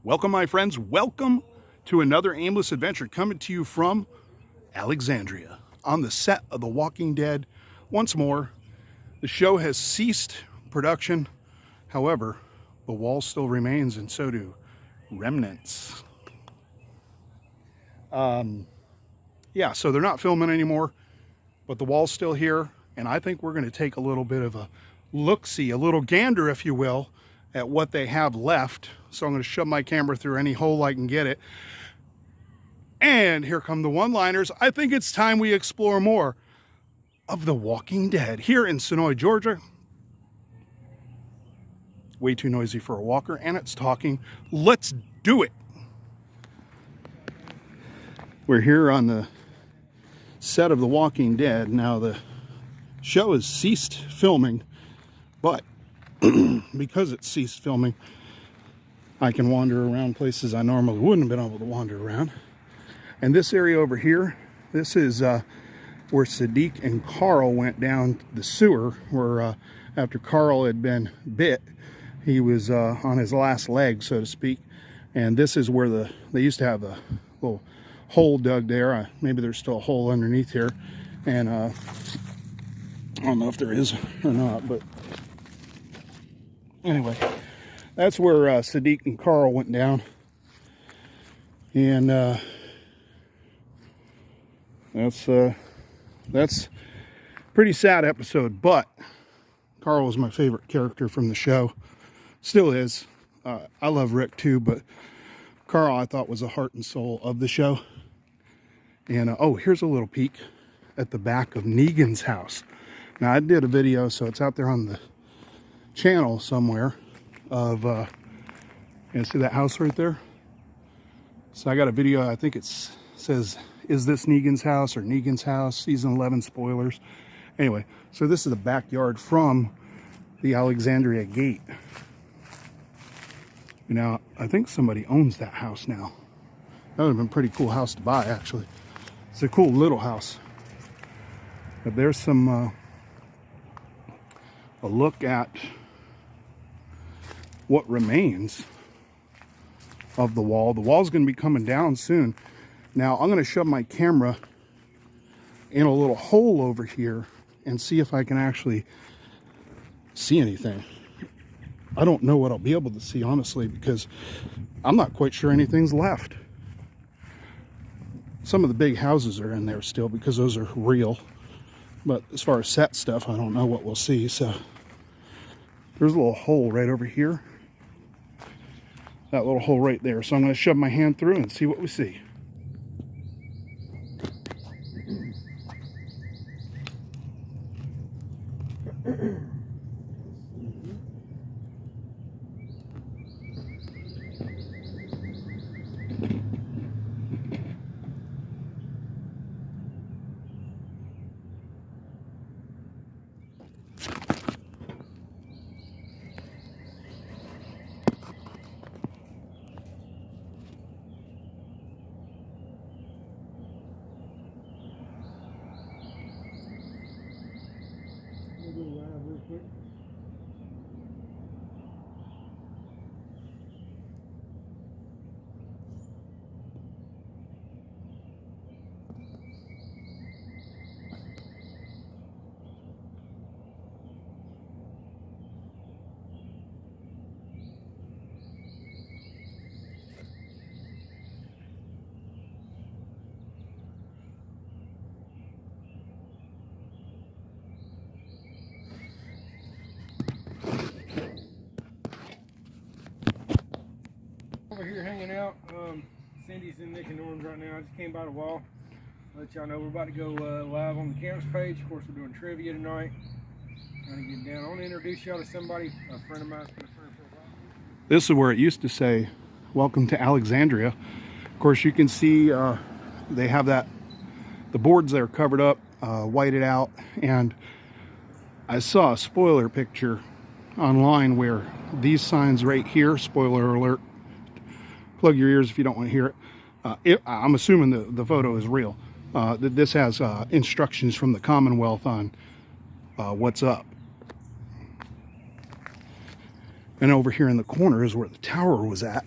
Welcome, my friends. Welcome to another aimless adventure coming to you from Alexandria on the set of The Walking Dead. Once more, the show has ceased production. However, the wall still remains, and so do remnants. Yeah, so they're not filming anymore, but the wall's still here, and I think we're going to take a little bit of a look-see, a little gander, if you will, at what they have left. So I'm going to shove my camera through any hole I can get it. And here come the one-liners. I think it's time we explore more of The Walking Dead here in Senoia, Georgia. Way too noisy for a walker, and it's talking. Let's do it. We're here on the set of The Walking Dead. Now, the show has ceased filming, but because it ceased filming, I can wander around places I normally wouldn't have been able to wander around. And this area over here, this is where Siddiq and Carl went down the sewer, where after Carl had been bit, he was on his last leg, so to speak. And this is where they used to have a little hole dug there. Maybe there's still a hole underneath here. And I don't know if there is or not, but anyway, that's where Siddiq and Carl went down. And that's a pretty sad episode, but Carl was my favorite character from the show. Still is. I love Rick too, but Carl I thought was the heart and soul of the show. And oh, here's a little peek at the back of Negan's house. Now, I did a video, so it's out there on the channel somewhere of you see that house right there? So I got a video, I think it says, is this Negan's house or Negan's house? Season 11 spoilers. Anyway, so this is the backyard from the Alexandria gate. Now, I think somebody owns that house now. That would have been a pretty cool house to buy, actually. It's a cool little house. But there's some a look at what remains of the wall. The wall's going to be coming down soon. Now, I'm going to shove my camera in a little hole over here and see if I can actually see anything. I don't know what I'll be able to see, honestly, because I'm not quite sure anything's left. Some of the big houses are in there still because those are real. But as far as set stuff, I don't know what we'll see. So there's a little hole right over here. That little hole right there. So I'm going to shove my hand through and see what we see. Over here hanging out. Cindy's and Nick and Norm's right now. I just came by the wall. Let y'all know we're about to go live on the camps page. Of course, we're doing trivia tonight. Trying to get down. I want to introduce y'all to somebody, a friend of mine's been a friend for a while. This is where it used to say, "Welcome to Alexandria." Of course, you can see they have the boards there covered up, whited out, and I saw a spoiler picture online where these signs right here, spoiler alert, plug your ears if you don't want to hear it. I'm assuming the photo is real. That this has instructions from the Commonwealth on what's up. And over here in the corner is where the tower was at.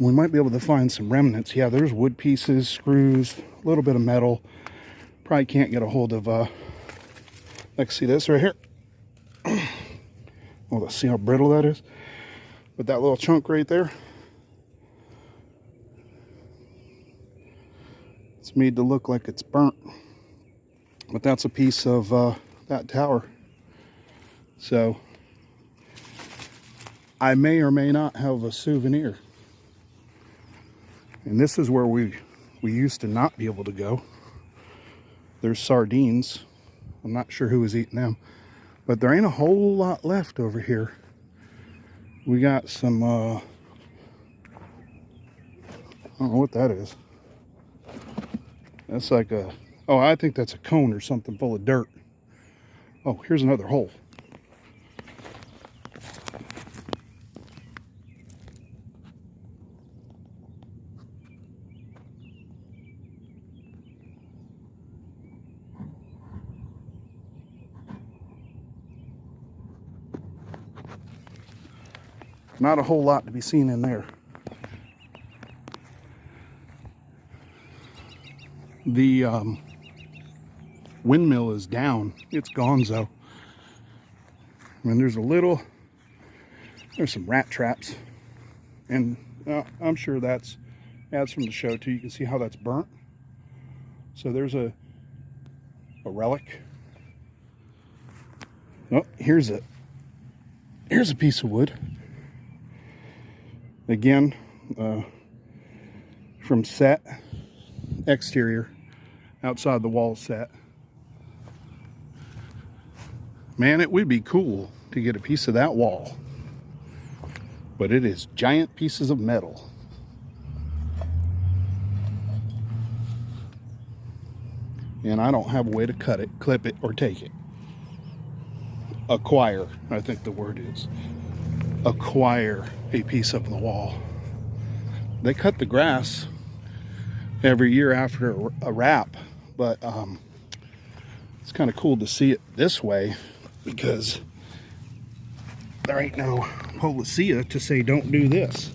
We might be able to find some remnants. Yeah, there's wood pieces, screws, a little bit of metal. Probably can't get a hold of, let's see this right here. Oh, let's see how brittle that is. But that little chunk right there, it's made to look like it's burnt. But that's a piece of that tower. So I may or may not have a souvenir. And this is where we used to not be able to go. There's sardines. I'm not sure who was eating them. But there ain't a whole lot left over here. We got some, I don't know what that is. That's like a, oh, I think that's a cone or something full of dirt. Oh, here's another hole. Not a whole lot to be seen in there. The windmill is down. It's gonzo. And there's some rat traps. And I'm sure that's ads from the show too. You can see how that's burnt. So there's a relic. Oh, here's a piece of wood. Again, from set, exterior, outside the wall set. Man, it would be cool to get a piece of that wall. But it is giant pieces of metal. And I don't have a way to cut it, clip it, or take it. Acquire, I think the word is. Acquire a piece of the wall. They cut the grass every year after a wrap, but it's kind of cool to see it this way because there ain't no policia to say don't do this.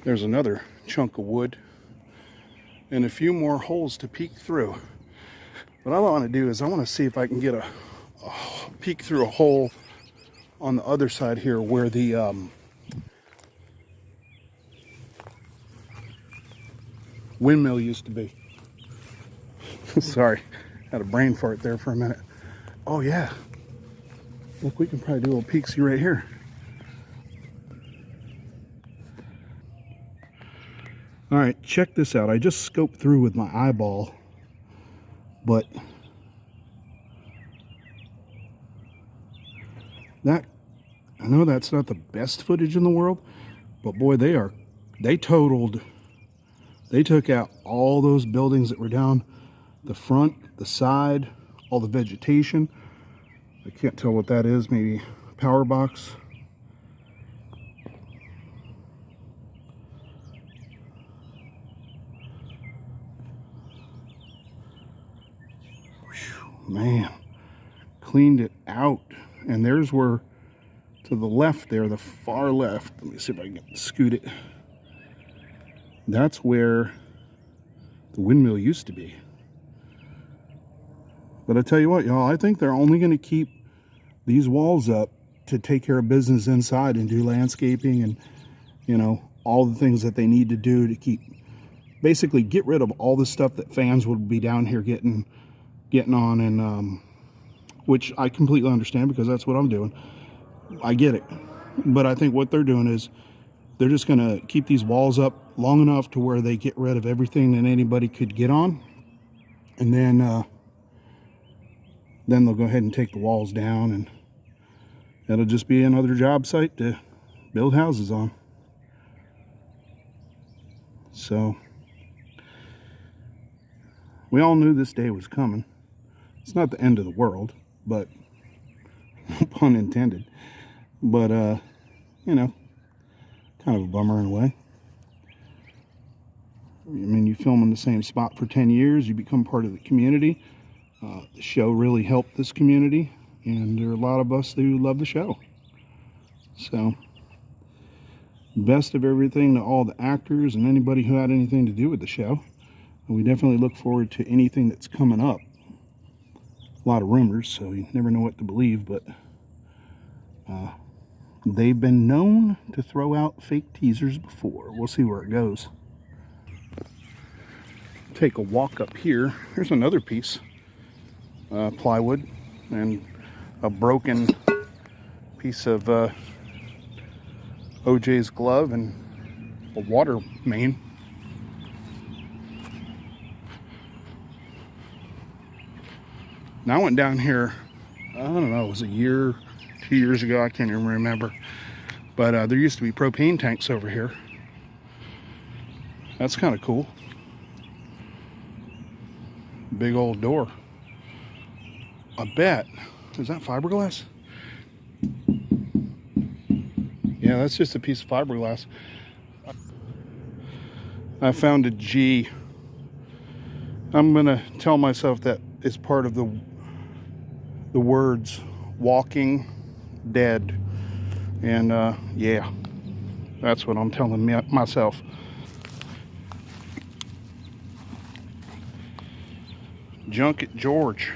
There's another chunk of wood and a few more holes to peek through. What I want to do is I want to see if I can get a peek through a hole on the other side here where the windmill used to be. Sorry, had a brain fart there for a minute. Oh yeah, look, we can probably do a little peek-see right here. All right, check this out. I just scoped through with my eyeball, but that, I know that's not the best footage in the world, but boy, they took out all those buildings that were down the front, the side, all the vegetation. I can't tell what that is, maybe a power box. Man, cleaned it out. And there's where, to the left there, the far left, let me see if I can scoot it. That's where the windmill used to be. But I tell you what, y'all, I think they're only going to keep these walls up to take care of business inside and do landscaping and, you know, all the things that they need to do to keep, basically get rid of all the stuff that fans would be down here getting on, and which I completely understand because that's what I'm doing. I get it. But I think what they're doing is they're just going to keep these walls up long enough to where they get rid of everything that anybody could get on. And then they'll go ahead and take the walls down, and it'll just be another job site to build houses on. So we all knew this day was coming. It's not the end of the world, but pun intended. But you know, kind of a bummer in a way. I mean, you film in the same spot for 10 years, you become part of the community. The show really helped this community, and there are a lot of us who love the show. So, best of everything to all the actors and anybody who had anything to do with the show. And we definitely look forward to anything that's coming up. A lot of rumors, so you never know what to believe, but they've been known to throw out fake teasers before. We'll see where it goes. Take a walk up here. Here's another piece. Plywood and a broken piece of OJ's glove and a water main. Now I went down here, I don't know, it was a year, 2 years ago, I can't even remember. But there used to be propane tanks over here. That's kind of cool. Big old door. I bet. Is that fiberglass? Yeah, that's just a piece of fiberglass. I found a G. I'm gonna tell myself that it's part of the words walking dead. And yeah, that's what I'm telling myself. Junket George.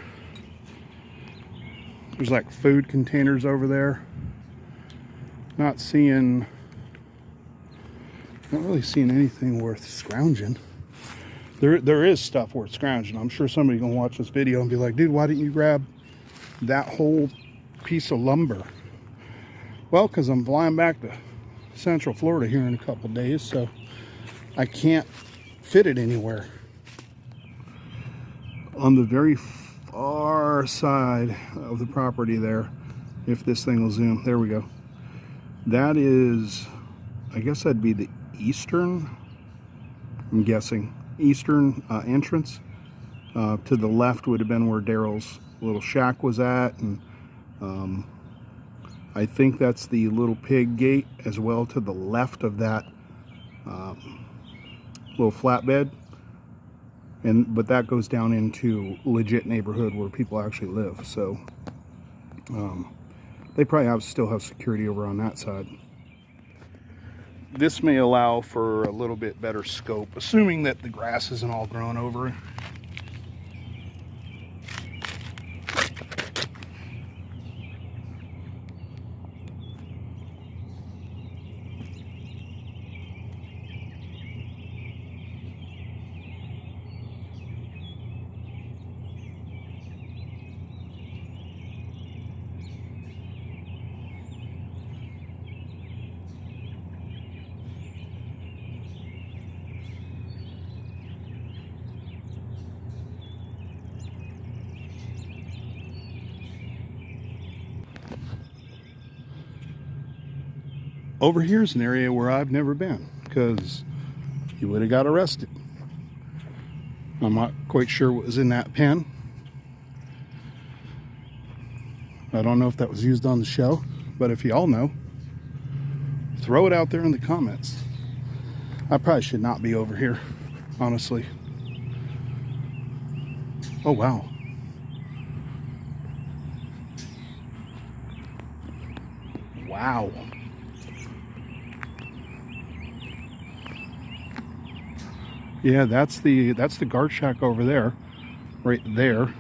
There's like food containers over there. Not really seeing anything worth scrounging. There is stuff worth scrounging. I'm sure somebody gonna watch this video and be like, dude, why didn't you grab that whole piece of lumber? Well, because I'm flying back to Central Florida here in a couple days, so I can't fit it anywhere. On the very far side of the property there, if this thing will zoom, there we go. That is, I guess that'd be the eastern, I'm guessing, eastern entrance. To the left would have been where Daryl's little shack was at, and I think that's the little pig gate as well to the left of that little flatbed. But that goes down into legit neighborhood where people actually live. So they probably still have security over on that side. This may allow for a little bit better scope, assuming that the grass isn't all grown over. Over here is an area where I've never been, because you would have got arrested. I'm not quite sure what was in that pen. I don't know if that was used on the show, but if y'all know, throw it out there in the comments. I probably should not be over here, honestly. Oh, wow. Wow. Yeah, that's the guard shack over there, right there.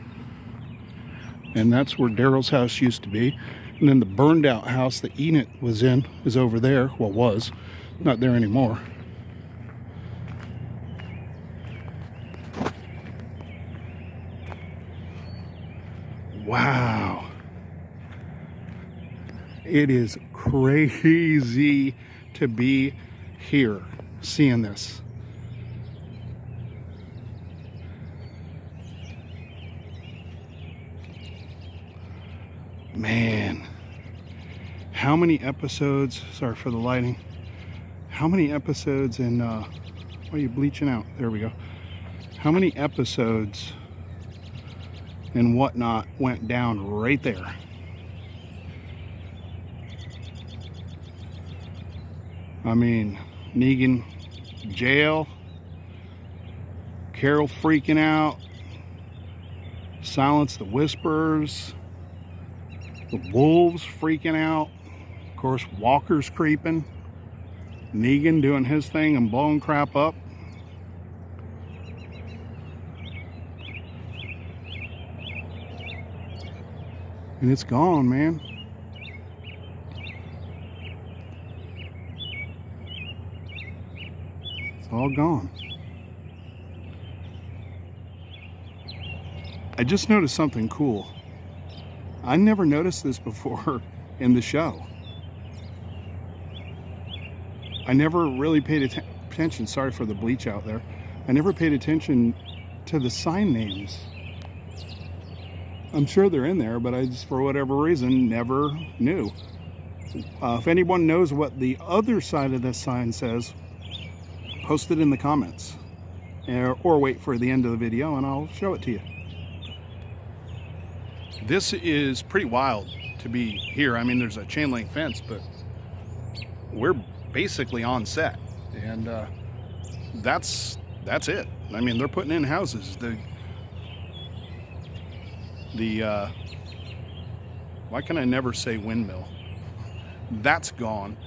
And that's where Daryl's house used to be. And then the burned out house that Enid was in is over there. Well, was. Not there anymore. Wow. It is crazy to be here seeing this. Man, how many episodes, sorry for the lighting, how many episodes in, why are you bleaching out? There we go. How many episodes and whatnot went down right there? I mean, Negan jail, Carol freaking out, Silence the Whispers, the wolves freaking out, of course Walker's creeping, Negan doing his thing and blowing crap up. And it's gone, man. It's all gone. I just noticed something cool. I never noticed this before in the show. I never really paid attention. Sorry for the bleach out there. I never paid attention to the sign names. I'm sure they're in there, but I just, for whatever reason, never knew. If anyone knows what the other side of this sign says, post it in the comments. Or wait for the end of the video and I'll show it to you. This is pretty wild to be here. I mean, there's a chain link fence, but we're basically on set. And that's it. I mean, they're putting in houses. Why can I never say windmill? That's gone.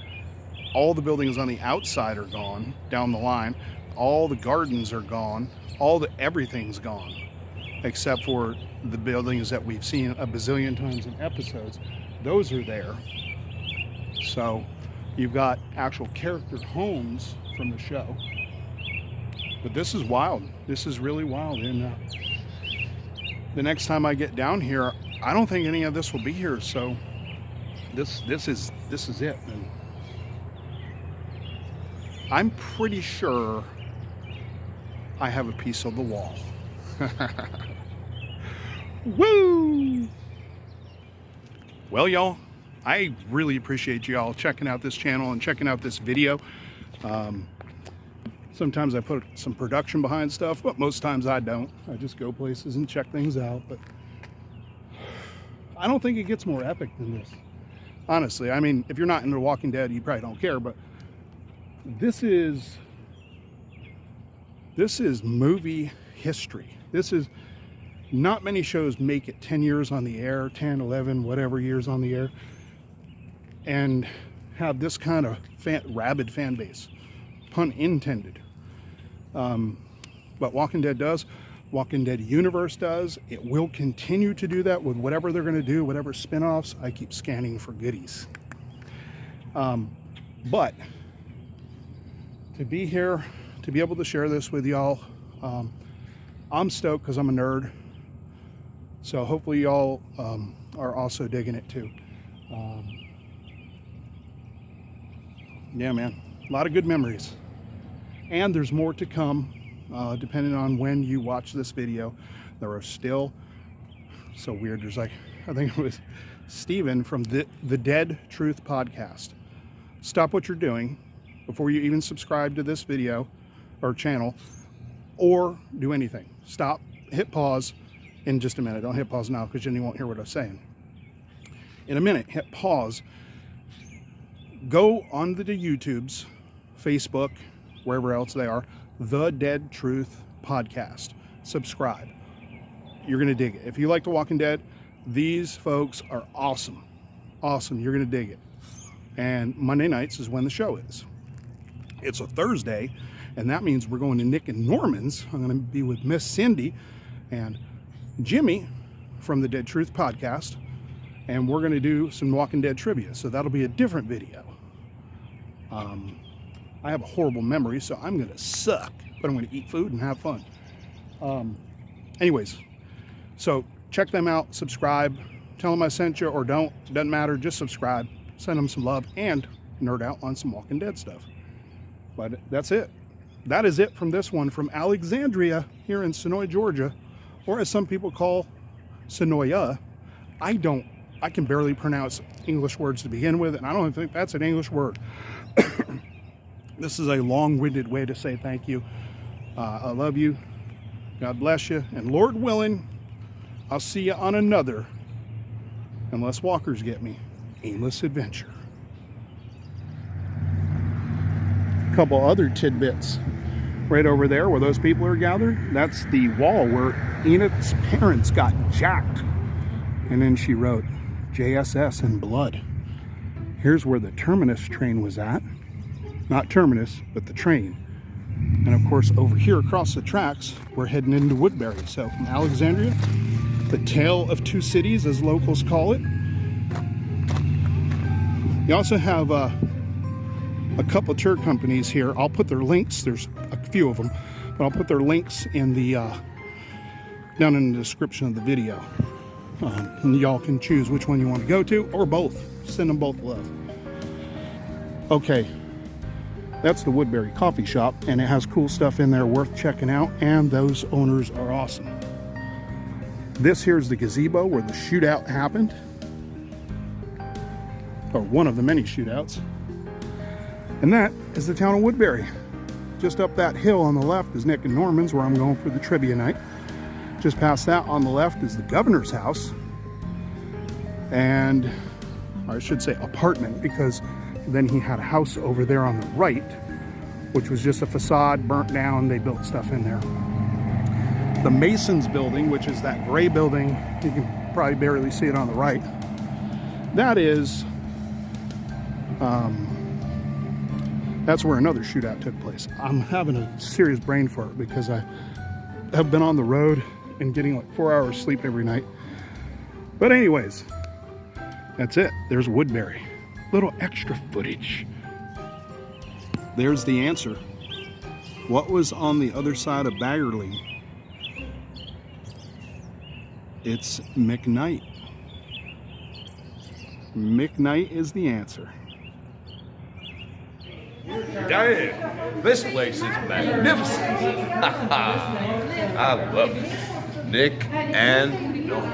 All the buildings on the outside are gone down the line. All the gardens are gone. Everything's gone, except for the buildings that we've seen a bazillion times in episodes. Those are there. So you've got actual character homes from the show. But this is wild. This is really wild. And the next time I get down here, I don't think any of this will be here. So this is it. And I'm pretty sure I have a piece of the wall. Woo! Well, y'all, I really appreciate y'all checking out this channel and checking out this video. Sometimes I put some production behind stuff, but most times I don't. I just go places and check things out. But I don't think it gets more epic than this. Honestly, I mean, if you're not into Walking Dead, you probably don't care, but this is movie history. This is, not many shows make it 10 years on the air, 10, 11, whatever years on the air, and have this kind of rabid fan base, pun intended. But Walking Dead does. Walking Dead universe does. It will continue to do that with whatever they're going to do, whatever spin-offs. I keep scanning for goodies. But to be here, to be able to share this with y'all, I'm stoked because I'm a nerd. So hopefully y'all are also digging it too. Yeah, man, a lot of good memories. And there's more to come, depending on when you watch this video. There are still, so weird, there's like, I think it was Steven from the Dead Truth Podcast. Stop what you're doing before you even subscribe to this video or channel, or do anything. Stop, hit pause in just a minute. Don't hit pause now because then you won't hear what I'm saying. In a minute, hit pause. Go on the YouTubes, Facebook, wherever else they are, The Dead Truth Podcast. Subscribe. You're going to dig it. If you like The Walking Dead, these folks are awesome. Awesome. You're going to dig it. And Monday nights is when the show is. It's a Thursday, and that means we're going to Nick and Norman's. I'm going to be with Miss Cindy and Jimmy from the Dead Truth Podcast, and we're going to do some Walking Dead trivia. So that'll be a different video. I have a horrible memory, so I'm going to suck, but I'm going to eat food and have fun. Anyways, so check them out, subscribe, tell them I sent you or don't, doesn't matter, just subscribe, send them some love, and nerd out on some Walking Dead stuff. But that's it. That is it from this one from Alexandria here in Senoia, Georgia, or as some people call Senoia. I can barely pronounce English words to begin with, and I don't even think that's an English word. This is a long-winded way to say thank you. I love you. God bless you. And Lord willing, I'll see you on another, unless walkers get me, aimless adventure. A couple other tidbits. Right over there where those people are gathered, that's the wall where Enid's parents got jacked. And then she wrote JSS in blood. Here's where the terminus train was at. Not terminus, but the train. And of course, over here across the tracks, we're heading into Woodbury. So from Alexandria, the tale of two cities, as locals call it. You also have a couple of tour companies here. I'll put their links. There's a few of them, but I'll put their links in the down in the description of the video. And y'all can choose which one you want to go to, or both. Send them both love. Okay, that's the Woodbury coffee shop, and it has cool stuff in there worth checking out, and those owners are awesome. This here's the gazebo where the shootout happened, or one of the many shootouts. And that is the town of Woodbury. Just up that hill on the left is Nick and Norman's, where I'm going for the trivia night. Just past that on the left is the governor's house. And I should say apartment, because then he had a house over there on the right, which was just a facade, burnt down. They built stuff in there. The Masons building, which is that gray building, you can probably barely see it on the right. That is, that's where another shootout took place. I'm having a serious brain fart because I have been on the road and getting like 4 hours sleep every night. But anyways, that's it. There's Woodbury. Little extra footage. There's the answer. What was on the other side of Baggerly? It's McKnight. McKnight is the answer. Damn, this place is magnificent. I love it. Nick and Norman.